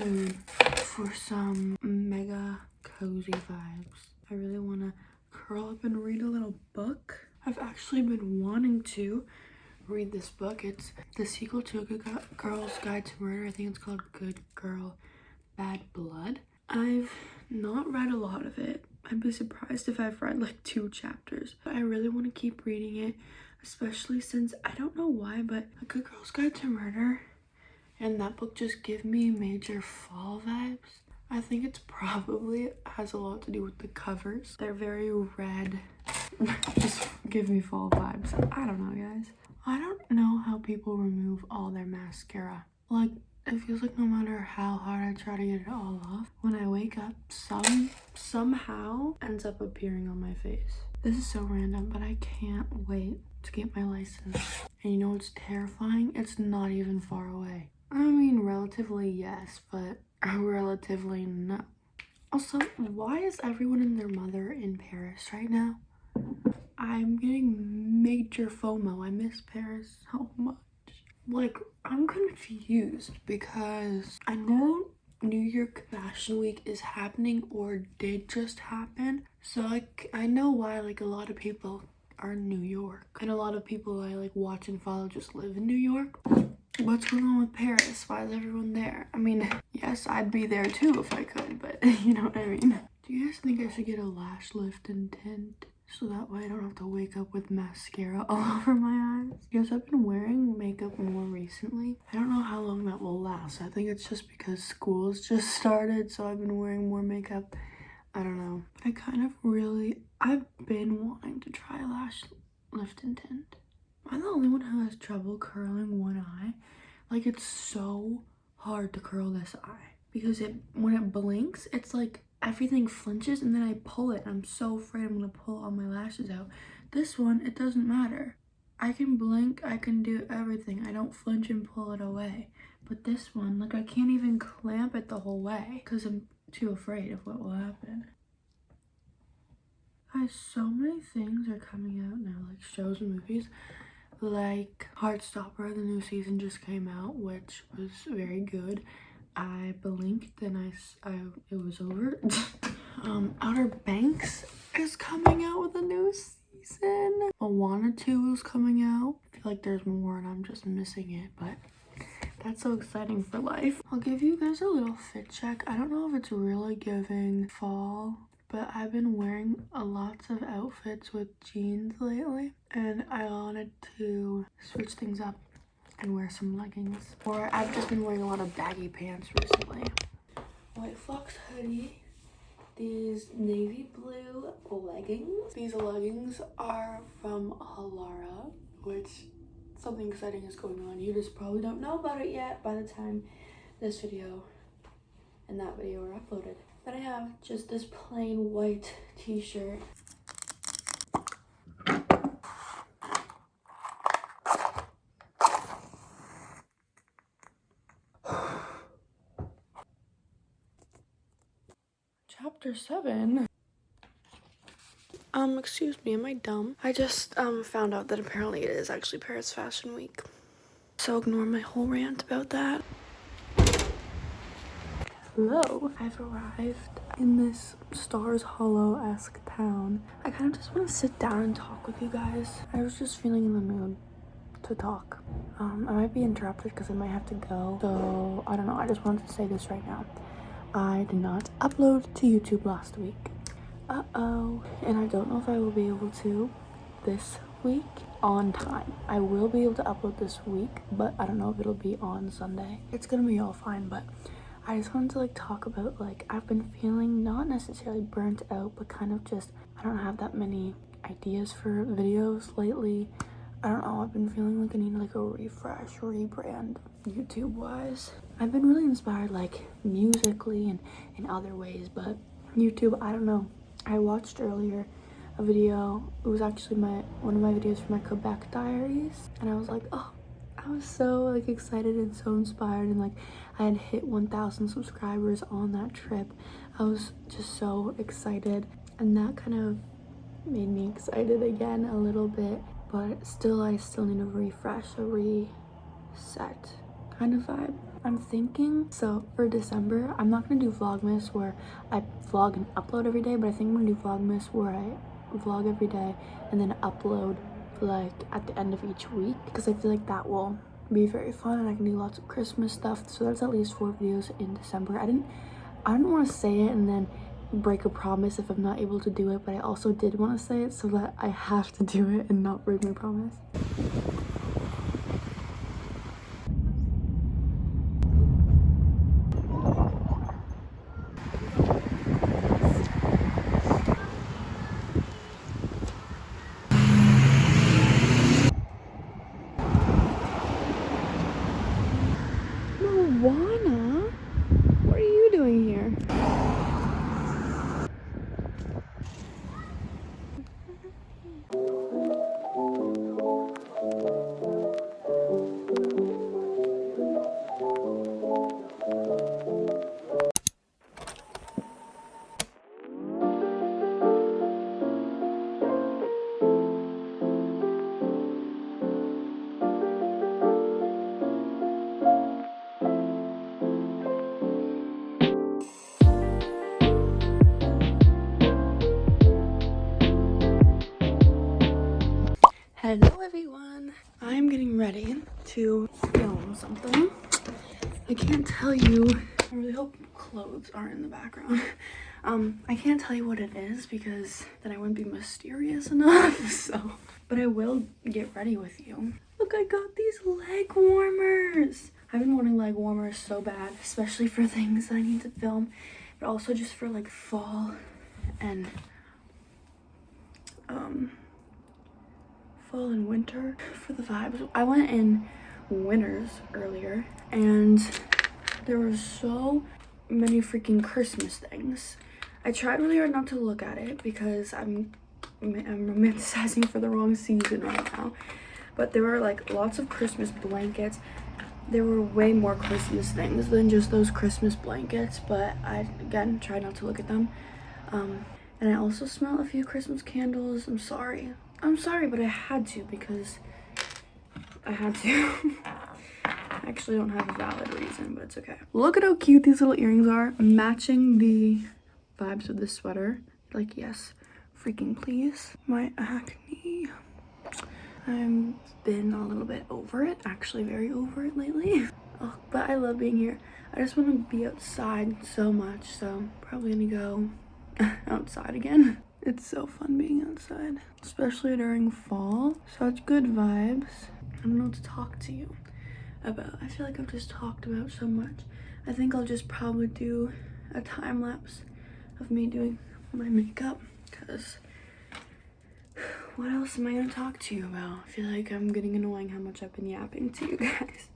mood for some mega cozy vibes. I really want to curl up and read a little book. I've actually been wanting to read this book. It's the sequel to A Good Girl's Guide to Murder. I think it's called Good Girl, Bad Blood. I've not read a lot of it. I'd be surprised if I've read like 2 chapters. But I really want to keep reading it, especially since I don't know why, but A Good Girl's Guide to Murder and that book just give me major fall vibes. I think it's probably has a lot to do with the covers. They're very red. Just give me fall vibes. I don't know, guys. I don't know how people remove all their mascara. Like, it feels like no matter how hard I try to get it all off, when I wake up, somehow ends up appearing on my face. This is so random, but I can't wait to get my license. And you know what's terrifying? It's not even far away. I mean, relatively yes, but relatively no. Also, why is everyone and their mother in Paris right now? I'm getting major FOMO. I miss Paris so much. Like, I'm confused because I know New York Fashion Week is happening or did just happen. So like, I know why like a lot of people are in New York. And a lot of people I like watch and follow just live in New York. What's going on with Paris? Why is everyone there? I mean, yes, I'd be there too if I could, but you know what I mean. Do you guys think I should get a lash lift and tint? So that way I don't have to wake up with mascara all over my eyes. Because I've been wearing makeup more recently. I don't know how long that will last. I think it's just because school's just started, so I've been wearing more makeup. I don't know. I've been wanting to try lash lift and tint. Am I the only one who has trouble curling one eye? Like, it's so hard to curl this eye. Because when it blinks, it's like everything flinches and then I pull it. I'm so afraid I'm gonna pull all my lashes out. This one, it doesn't matter. I can blink, I can do everything. I don't flinch and pull it away. But this one, like, I can't even clamp it the whole way because I'm too afraid of what will happen. Guys, so many things are coming out now, like shows and movies. Like Heartstopper, the new season just came out, which was very good. I blinked and it was over. Outer Banks is coming out with a new season. Moana 2 is coming out. I feel like there's more and I'm just missing it, but that's so exciting for life. I'll give you guys a little fit check. I don't know if it's really giving fall, but I've been wearing lots of outfits with jeans lately, and I wanted to switch things up and wear some leggings. Or I've just been wearing a lot of baggy pants recently. White Fox hoodie, these navy blue leggings. These leggings are from Halara, which something exciting is going on. You just probably don't know about it yet by the time this video and that video are uploaded. Then I have just this plain white t-shirt. Chapter 7. Excuse me, am I dumb? I just found out that apparently it is actually Paris Fashion Week. So ignore my whole rant about that. Hello, I've arrived in this Stars Hollow-esque town. I kind of just want to sit down and talk with you guys. I was just feeling in the mood to talk. I might be interrupted because I might have to go. So I don't know, I just wanted to say this right now. I did not upload to YouTube last week. And I don't know if I will be able to this week on time. I will be able to upload this week, but I don't know if it'll be on Sunday. It's gonna be all fine, but I just wanted to like talk about, like, I've been feeling not necessarily burnt out, but kind of just, I don't have that many ideas for videos lately. I don't know, I've been feeling like I need like a refresh, rebrand YouTube wise. I've been really inspired like musically and in other ways, but YouTube, I don't know. I watched earlier a video, it was actually one of my videos for my Quebec diaries, and I was like, oh, I was so like excited and so inspired, and like I had hit 1,000 subscribers on that trip. I was just so excited, and that kind of made me excited again a little bit, but still I still need a refresh, a reset kind of vibe. I'm thinking, so for December, I'm not gonna do Vlogmas where I vlog and upload every day, but I think I'm gonna do Vlogmas where I vlog every day and then upload like at the end of each week, because I feel like that will be very fun and I can do lots of Christmas stuff. So that's at least 4 videos in December. I didn't want to say it and then break a promise if I'm not able to do it, but I also did want to say it so that I have to do it and not break my promise. Moana? What are you doing here? Hello everyone! I'm getting ready to film something. I can't tell you, I really hope clothes aren't in the background. I can't tell you what it is because then I wouldn't be mysterious enough, so. But I will get ready with you. Look, I got these leg warmers! I've been wanting leg warmers so bad, especially for things that I need to film, but also just for like fall and winter for the vibes. I went in winters earlier and there were so many freaking Christmas things. I tried really hard not to look at it because I'm romanticizing for the wrong season right now, but there were like lots of Christmas blankets. There were way more Christmas things than just those Christmas blankets, but I again tried not to look at them. And I also smelled a few Christmas candles. I'm sorry, but I had to because I had to. I actually don't have a valid reason, but it's okay. Look at how cute these little earrings are, matching the vibes of this sweater. Like, yes, freaking please. My acne. I've been a little bit over it, actually very over it lately. Oh, but I love being here. I just want to be outside so much, so probably gonna go outside again. It's so fun being outside, especially during fall. Such good vibes. I don't know what to talk to you about. I feel like I've just talked about so much. I think I'll just probably do a time lapse of me doing my makeup, because what else am I gonna talk to you about? I feel like I'm getting annoying how much I've been yapping to you guys.